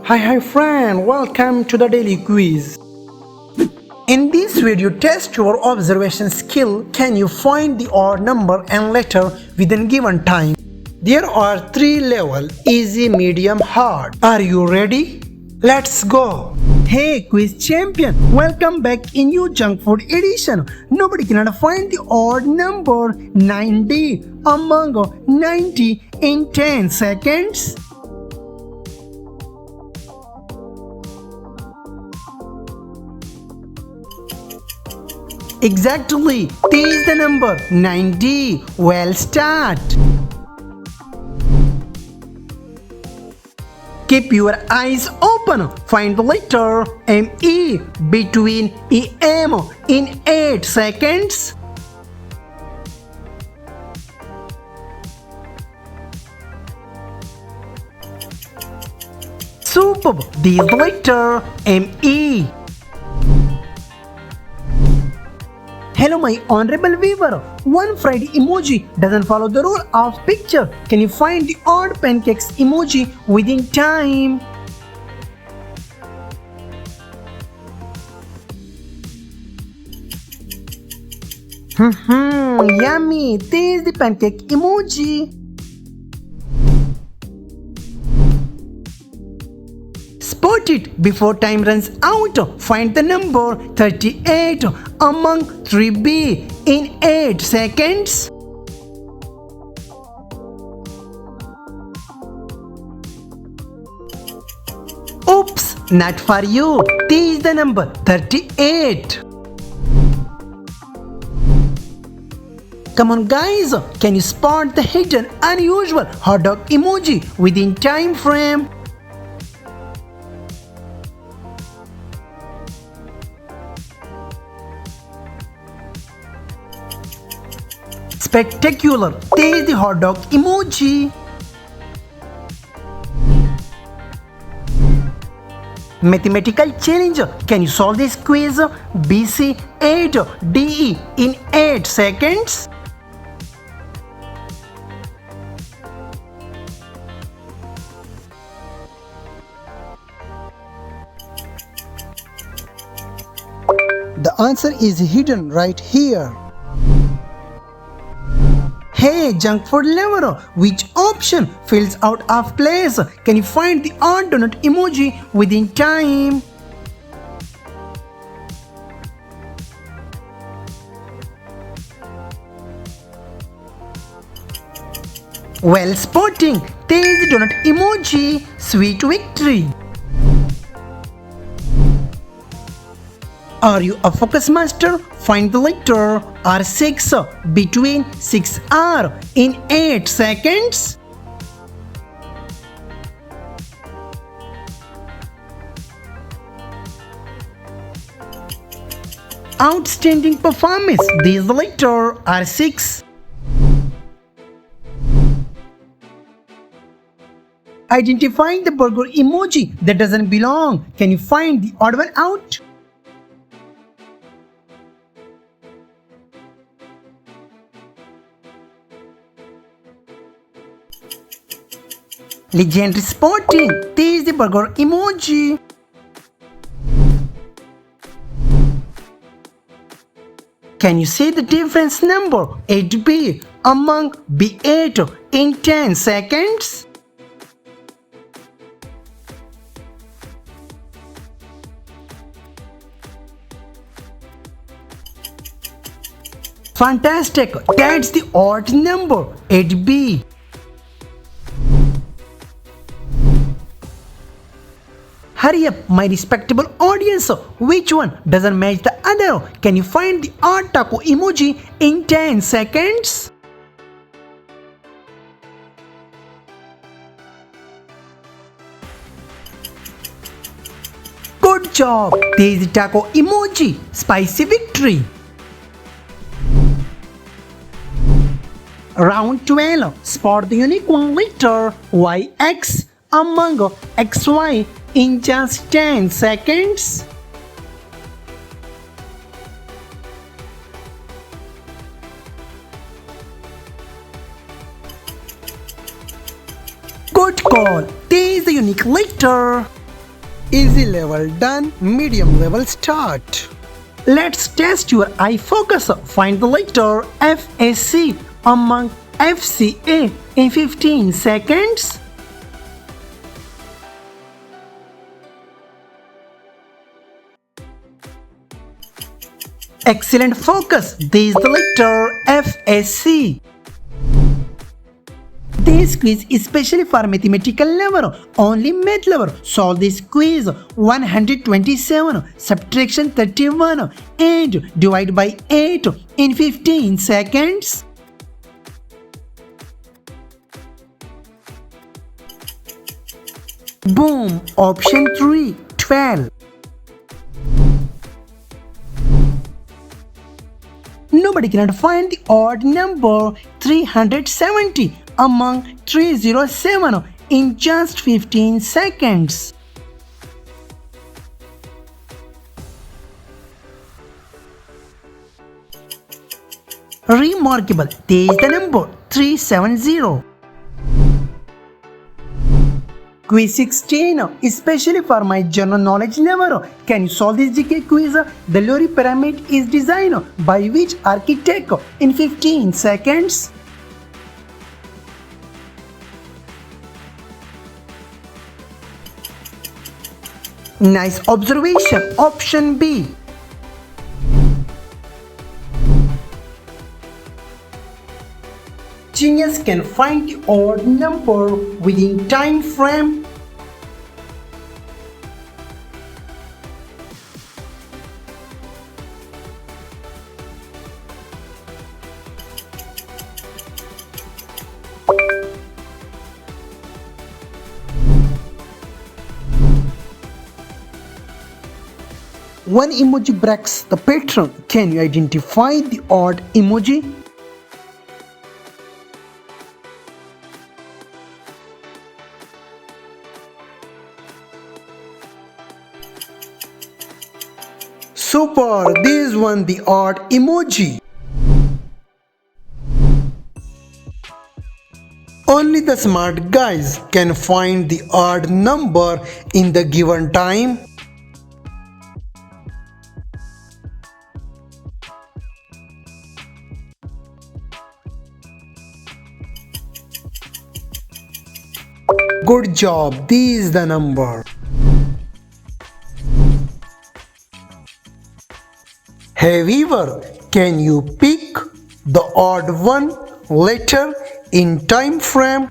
Hi friend, welcome to the daily quiz. In this video, test your observation skill. Can you find the odd number and letter within given time? There are three levels: easy, medium, hard. Are you ready? Let's go. Hey quiz champion, welcome back in new junk food edition. Nobody cannot find the odd number 90 among 90 in 10 seconds. Exactly, this is the number 90. Well start. Keep your eyes open. Find the letter ME between EM in 8 seconds. Superb, this is the letter ME. Hello my honorable viewer, one fried emoji doesn't follow the rule of picture. Can you find the odd pancakes emoji within time? Yummy, this is the pancake emoji. Spot it before time runs out. Find the number 38 among 3B in 8 seconds. Oops, not for you. This is the number 38. Come on guys, can you spot the hidden unusual hot dog emoji within time frame? Spectacular! This is the hot dog emoji. Mathematical challenge. Can you solve this quiz? BC 8 DE in 8 seconds. The answer is hidden right here. Hey junk food lover, which option fills out of place? Can you find the odd donut emoji within time? Well spotting, there is the donut emoji. Sweet victory. Are you a focus master? Find the letter R6 between 6R in 8 seconds. Outstanding performance. This is the letter R6. Identifying the burger emoji that doesn't belong. Can you find the odd one out? Legendary spotting. This is the burger emoji. Can you see the difference number 8B among B8 in 10 seconds? Fantastic. That's the odd number 8B. Hurry up, my respectable audience. Which one doesn't match the other? Can you find the odd taco emoji in 10 seconds? Good job. There is the taco emoji. Spicy victory. Round 12. Spot the unique one letter YX among XY in just 10 seconds. Good call. There is the unique letter. Easy level done, medium level start. Let's test your eye focus. Find the letter FAC among FCA in 15 seconds. Excellent focus. This is the letter FAC. This quiz is especially for mathematical level, only math level. Solve this quiz. 127 subtraction 31 and divide by 8 in 15 seconds. Boom! Option 3, 12. Nobody cannot find the odd number 370 among 307 in just 15 seconds. Remarkable. There is the number 370. Quiz 16, especially for my general knowledge level. Can you solve this GK quiz? The Lori pyramid is designed by which architect in 15 seconds? Nice observation. Option B. Genius can find the odd number within time frame. One emoji breaks the pattern. Can you identify the odd emoji? Super! This one the odd emoji. Only the smart guys can find the odd number in the given time. Good job, this is the number. Hey Weaver, can you pick the odd one letter in time frame?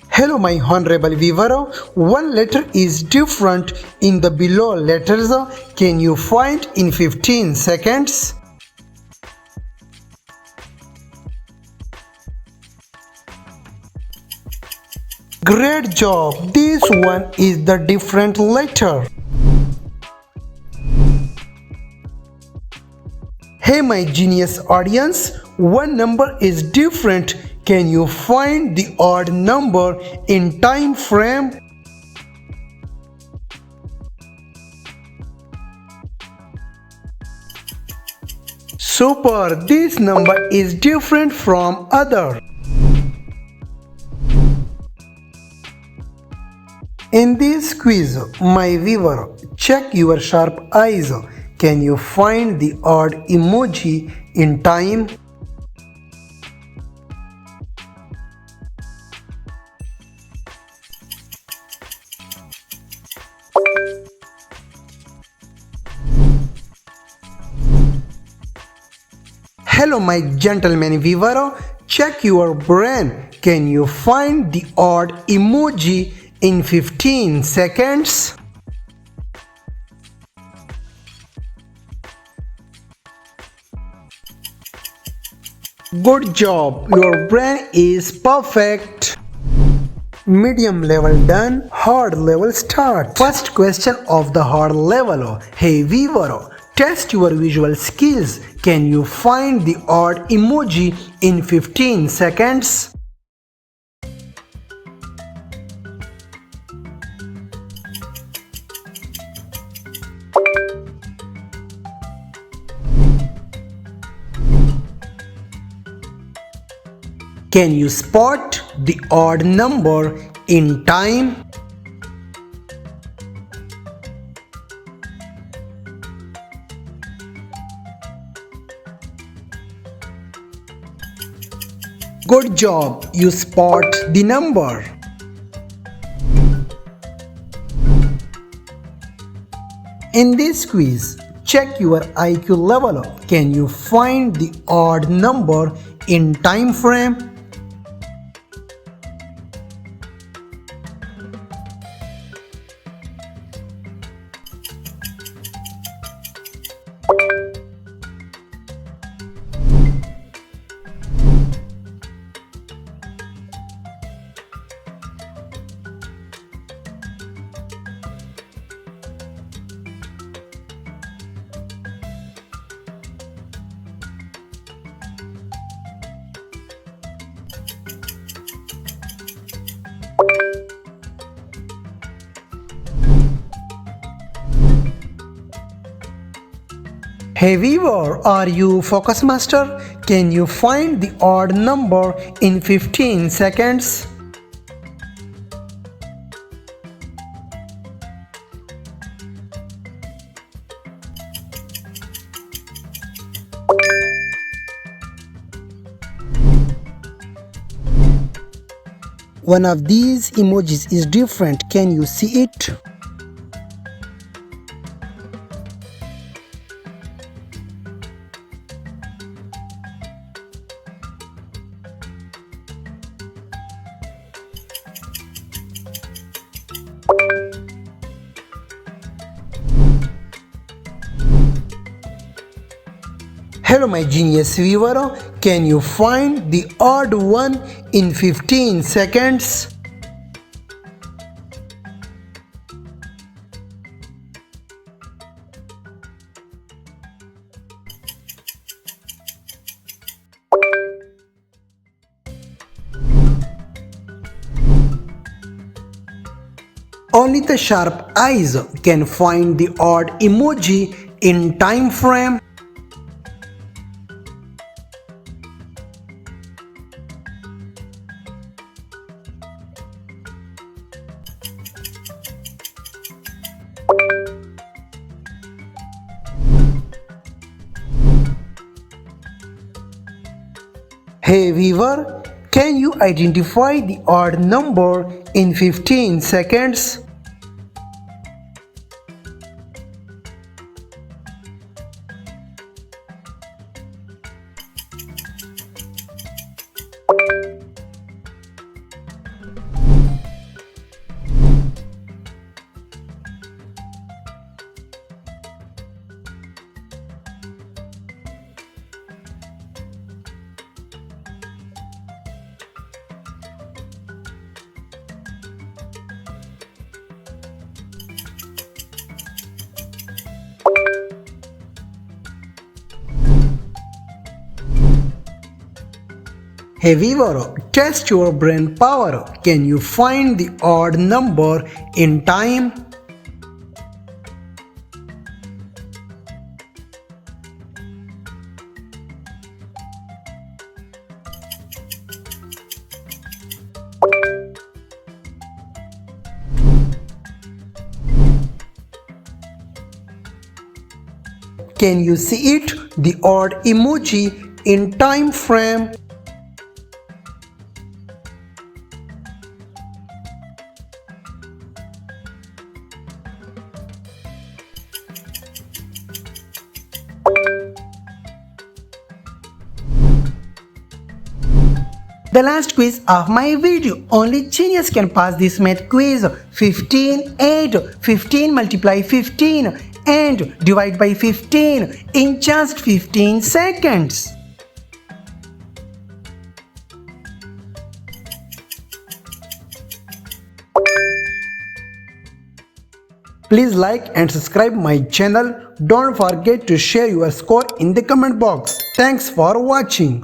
Hello my honorable viewer, one letter is different in the below letters. Can you find in 15 seconds? Great job, this one is the different letter. Hey my genius audience, one number is different. Can you find the odd number in time frame? Super, this number is different from other. In this quiz, my viewer, check your sharp eyes. Can you find the odd emoji in time? Hello my gentleman viewer, check your brain. Can you find the odd emoji in 15 seconds? Good job, your brain is perfect. Medium level done, hard level start. First question of the hard level. Hey viewer, test your visual skills. Can you find the odd emoji in 15 seconds? Can you spot the odd number in time? Good job, you spot the number. In this quiz, check your IQ level. Can you find the odd number in time frame? Hey viewer, are you focus master? Can you find the odd number in 15 seconds? One of these emojis is different. Can you see it? Hello my genius viewer, can you find the odd one in 15 seconds? Only the sharp eyes can find the odd emoji in time frame. Hey viewer, can you identify the odd number in 15 seconds? Hey viewer, test your brain power. Can you find the odd number in time? Can you see it? The odd emoji in time frame. The last quiz of my video. Only genius can pass this math quiz. 15 and 15 multiply 15 and divide by 15 in just 15 seconds. Please like and subscribe my channel. Don't forget to share your score in the comment box. Thanks for watching.